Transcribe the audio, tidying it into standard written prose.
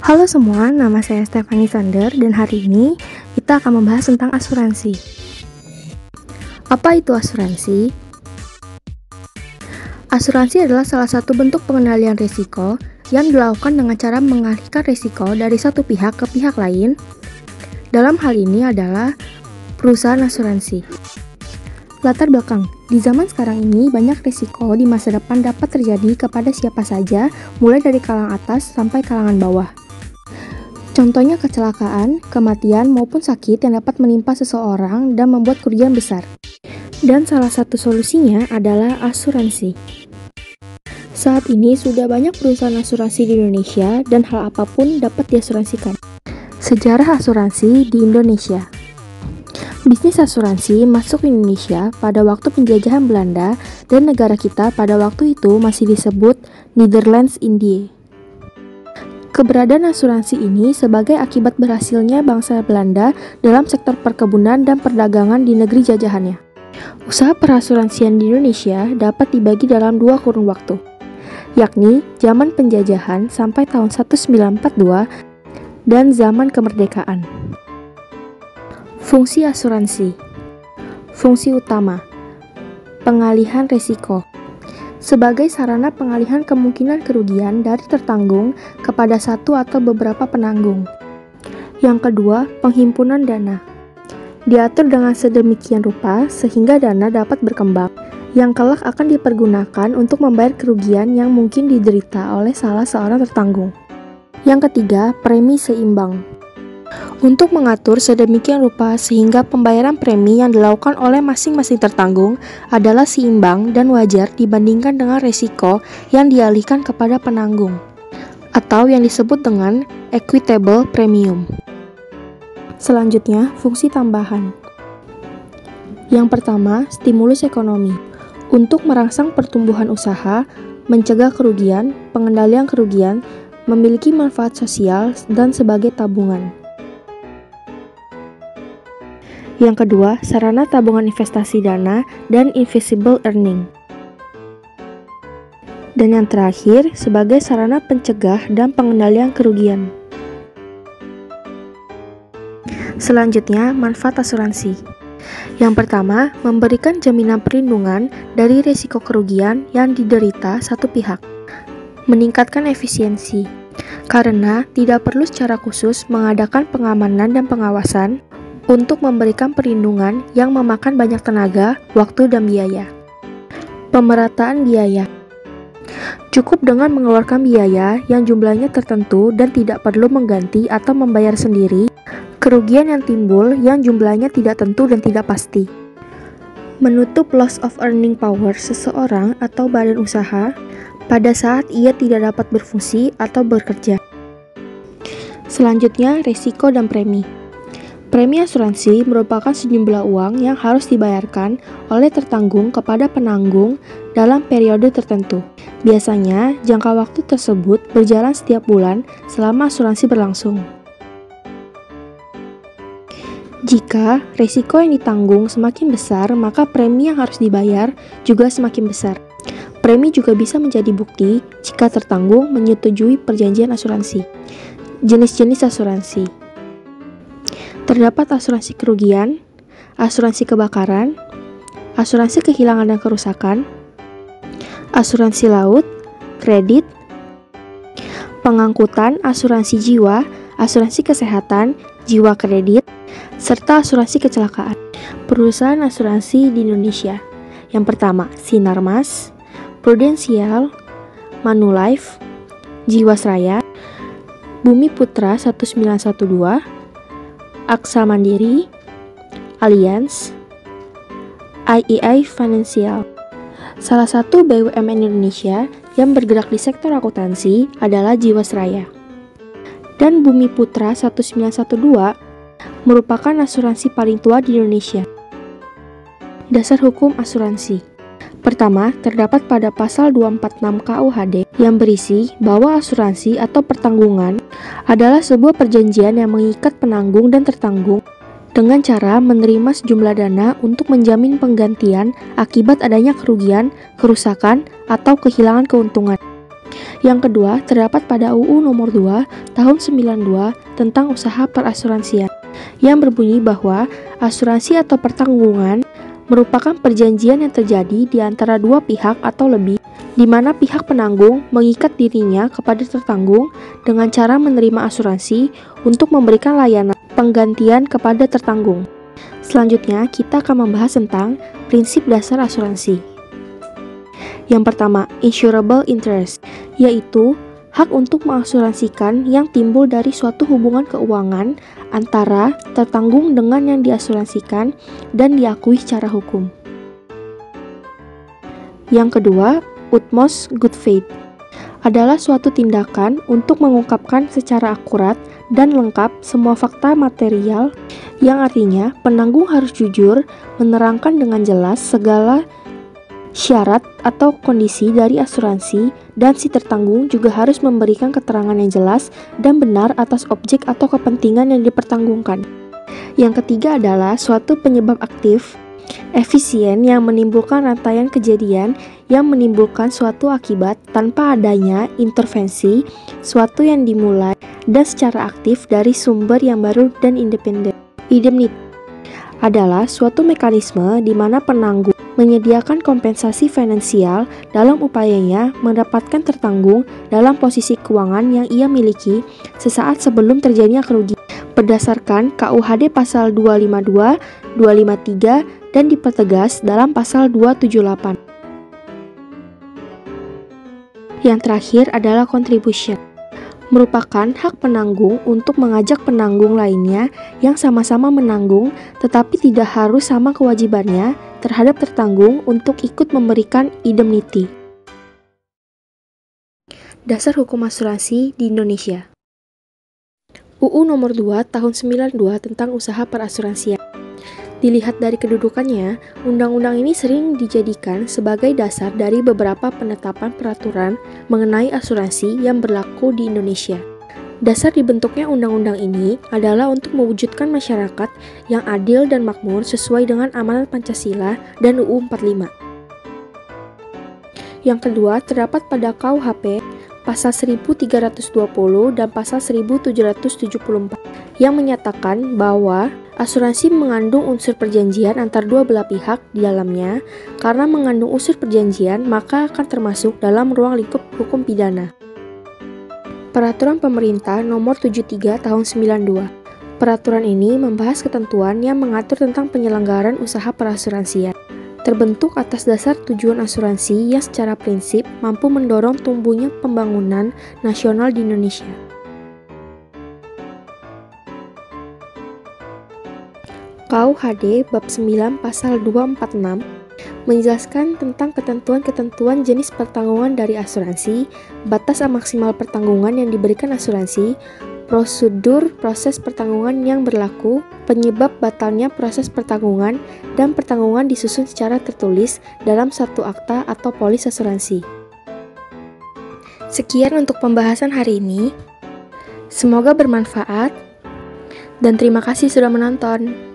Halo semua, nama saya Stephanie Sander dan hari ini kita akan membahas tentang asuransi. Apa itu asuransi? Asuransi adalah salah satu bentuk pengendalian risiko yang dilakukan dengan cara mengalihkan risiko dari satu pihak ke pihak lain. Dalam hal ini adalah perusahaan asuransi. Latar belakang, di zaman sekarang ini banyak risiko di masa depan dapat terjadi kepada siapa saja, mulai dari kalangan atas sampai kalangan bawah. Contohnya kecelakaan, kematian, maupun sakit yang dapat menimpa seseorang dan membuat kerugian besar. Dan salah satu solusinya adalah asuransi. Saat ini sudah banyak perusahaan asuransi di Indonesia dan hal apapun dapat diasuransikan. Sejarah asuransi di Indonesia. Bisnis asuransi masuk ke Indonesia pada waktu penjajahan Belanda dan negara kita pada waktu itu masih disebut Netherlands Indië. Keberadaan asuransi ini sebagai akibat berhasilnya bangsa Belanda dalam sektor perkebunan dan perdagangan di negeri jajahannya. Usaha perasuransian di Indonesia dapat dibagi dalam dua kurun waktu, yakni zaman penjajahan sampai tahun 1942 dan zaman kemerdekaan. Fungsi asuransi. Fungsi utama: pengalihan risiko. Sebagai sarana pengalihan kemungkinan kerugian dari tertanggung kepada satu atau beberapa penanggung. Yang kedua, penghimpunan dana. Diatur dengan sedemikian rupa sehingga dana dapat berkembang, yang kelak akan dipergunakan untuk membayar kerugian yang mungkin diderita oleh salah seorang tertanggung. Yang ketiga, premi seimbang. Untuk mengatur sedemikian rupa sehingga pembayaran premi yang dilakukan oleh masing-masing tertanggung adalah seimbang dan wajar dibandingkan dengan risiko yang dialihkan kepada penanggung, atau yang disebut dengan equitable premium. Selanjutnya, fungsi tambahan. Yang pertama, stimulus ekonomi. Untuk merangsang pertumbuhan usaha, mencegah kerugian, pengendalian kerugian, memiliki manfaat sosial, dan sebagai tabungan. Yang kedua, sarana tabungan investasi dana dan invisible earning. Dan yang terakhir, sebagai sarana pencegah dan pengendalian kerugian. Selanjutnya, manfaat asuransi. Yang pertama, memberikan jaminan perlindungan dari risiko kerugian yang diderita satu pihak. Meningkatkan efisiensi, karena tidak perlu secara khusus mengadakan pengamanan dan pengawasan untuk memberikan perlindungan yang memakan banyak tenaga, waktu, dan biaya. Pemerataan biaya. Cukup dengan mengeluarkan biaya yang jumlahnya tertentu dan tidak perlu mengganti atau membayar sendiri kerugian yang timbul yang jumlahnya tidak tentu dan tidak pasti. Menutup loss of earning power seseorang atau badan usaha pada saat ia tidak dapat berfungsi atau bekerja. Selanjutnya, risiko dan premi. Premi asuransi merupakan sejumlah uang yang harus dibayarkan oleh tertanggung kepada penanggung dalam periode tertentu. Biasanya, jangka waktu tersebut berjalan setiap bulan selama asuransi berlangsung. Jika risiko yang ditanggung semakin besar, maka premi yang harus dibayar juga semakin besar. Premi juga bisa menjadi bukti jika tertanggung menyetujui perjanjian asuransi. Jenis-jenis asuransi. Terdapat asuransi kerugian, asuransi kebakaran, asuransi kehilangan dan kerusakan, asuransi laut, kredit, pengangkutan, asuransi jiwa, asuransi kesehatan, jiwa kredit, serta asuransi kecelakaan. Perusahaan asuransi di Indonesia. Yang pertama, Sinarmas, Prudential, Manulife, Jiwasraya, Bumi Putra 1912, Aksa Mandiri, Allianz, IEI Financial. Salah satu BUMN Indonesia yang bergerak di sektor akuntansi adalah Jiwasraya. Dan Bumi Putra 1912 merupakan asuransi paling tua di Indonesia. Dasar hukum asuransi. Pertama, terdapat pada pasal 246 KUHD yang berisi bahwa asuransi atau pertanggungan adalah sebuah perjanjian yang mengikat penanggung dan tertanggung dengan cara menerima sejumlah dana untuk menjamin penggantian akibat adanya kerugian, kerusakan, atau kehilangan keuntungan Yang kedua, terdapat pada UU Nomor 2 Tahun 92 tentang usaha perasuransian yang berbunyi bahwa asuransi atau pertanggungan merupakan perjanjian yang terjadi di antara dua pihak atau lebih, di mana pihak penanggung mengikat dirinya kepada tertanggung dengan cara menerima asuransi untuk memberikan layanan penggantian kepada tertanggung. Selanjutnya, kita akan membahas tentang prinsip dasar asuransi. Yang pertama, insurable interest, yaitu hak untuk mengasuransikan yang timbul dari suatu hubungan keuangan antara tertanggung dengan yang diasuransikan dan diakui secara hukum. Yang kedua, utmost good faith, adalah suatu tindakan untuk mengungkapkan secara akurat dan lengkap semua fakta material, yang artinya penanggung harus jujur menerangkan dengan jelas segala syarat atau kondisi dari asuransi, dan si tertanggung juga harus memberikan keterangan yang jelas dan benar atas objek atau kepentingan yang dipertanggungkan. Yang ketiga adalah suatu penyebab aktif, efisien yang menimbulkan rantaian kejadian yang menimbulkan suatu akibat tanpa adanya intervensi, suatu yang dimulai dan secara aktif dari sumber yang baru dan independen. Indemnity adalah suatu mekanisme di mana penanggung menyediakan kompensasi finansial dalam upayanya mendapatkan tertanggung dalam posisi keuangan yang ia miliki sesaat sebelum terjadinya kerugian, berdasarkan KUHD pasal 252, 253, dan dipertegas dalam pasal 278. Yang terakhir adalah contribution, merupakan hak penanggung untuk mengajak penanggung lainnya yang sama-sama menanggung tetapi tidak harus sama kewajibannya terhadap tertanggung untuk ikut memberikan indemnity. Dasar hukum asuransi di Indonesia. UU Nomor 2 Tahun 92 tentang usaha perasuransian. Dilihat dari kedudukannya, undang-undang ini sering dijadikan sebagai dasar dari beberapa penetapan peraturan mengenai asuransi yang berlaku di Indonesia. Dasar dibentuknya undang-undang ini adalah untuk mewujudkan masyarakat yang adil dan makmur sesuai dengan amanat Pancasila dan UU 45. Yang kedua, terdapat pada KUHP pasal 1320 dan pasal 1774 yang menyatakan bahwa asuransi mengandung unsur perjanjian antar dua belah pihak di dalamnya. Karena mengandung unsur perjanjian, maka akan termasuk dalam ruang lingkup hukum pidana. Peraturan Pemerintah Nomor 73 Tahun 92. Peraturan ini membahas ketentuan yang mengatur tentang penyelenggaraan usaha perasuransian. Terbentuk atas dasar tujuan asuransi yang secara prinsip mampu mendorong tumbuhnya pembangunan nasional di Indonesia. KUHD Bab 9 Pasal 246 menjelaskan tentang ketentuan-ketentuan jenis pertanggungan dari asuransi, batas maksimal pertanggungan yang diberikan asuransi, prosedur proses pertanggungan yang berlaku, penyebab batalnya proses pertanggungan, dan pertanggungan disusun secara tertulis dalam satu akta atau polis asuransi. Sekian untuk pembahasan hari ini. Semoga bermanfaat, dan terima kasih sudah menonton.